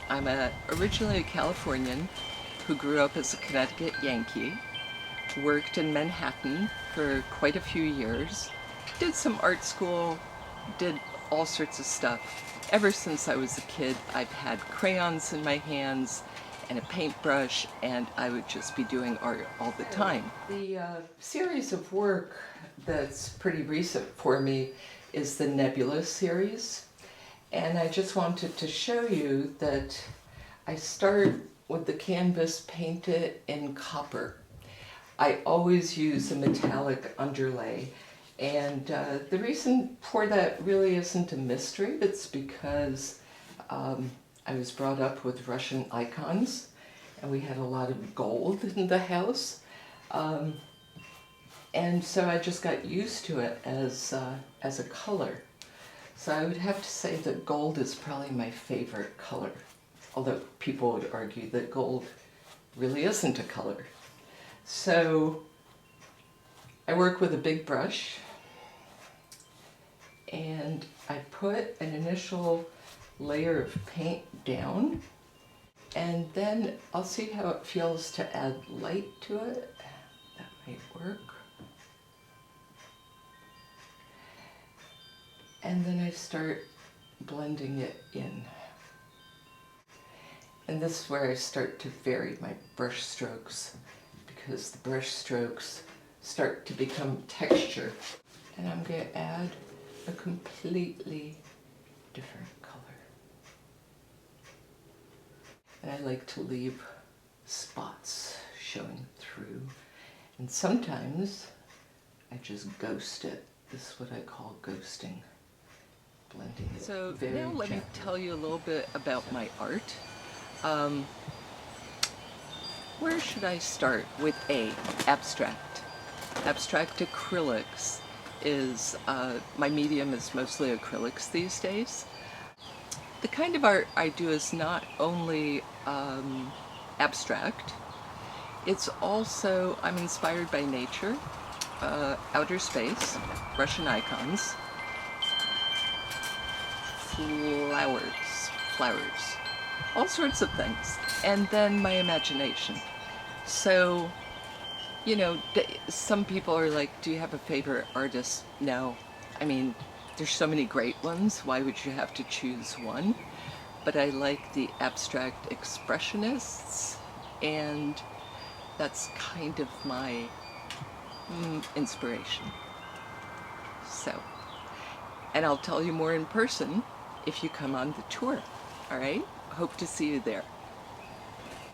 I'm originally a Californian who grew up as a Connecticut Yankee, worked in Manhattan for quite a few years, did some art school, did all sorts of stuff. Ever since I was a kid, I've had crayons in my hands and a paintbrush, and I would just be doing art all the time. The series of work that's pretty recent for me is the Nebula series. And I just wanted to show you that I start with the canvas painted in copper. I always use a metallic underlay, and the reason for that really isn't a mystery. It's because I was brought up with Russian icons, and we had a lot of gold in the house. And so I just got used to it as a color. So I would have to say that gold is probably my favorite color, although people would argue that gold really isn't a color. So I work with a big brush, and I put an initial layer of paint down, and then I'll see how it feels to add light to it. That might work. And then I start blending it in. And this is where I start to vary my brush strokes, because the brush strokes start to become texture. And I'm going to add a completely different color. And I like to leave spots showing through. And sometimes I just ghost it. This is what I call ghosting. Blending it. So now let me tell you a little bit about my art. Where should I start? With abstract. Abstract acrylics is, my medium is mostly acrylics these days. The kind of art I do is not only abstract, it's also, I'm inspired by nature, outer space, Russian icons, flowers, all sorts of things, and then my imagination. So, you know, some people are like, do you have a favorite artist? No. I mean, there's so many great ones, why would you have to choose one? But I like the abstract expressionists, and that's kind of my inspiration. So, and I'll tell you more in person if you come on the tour, all right? Hope to see you there.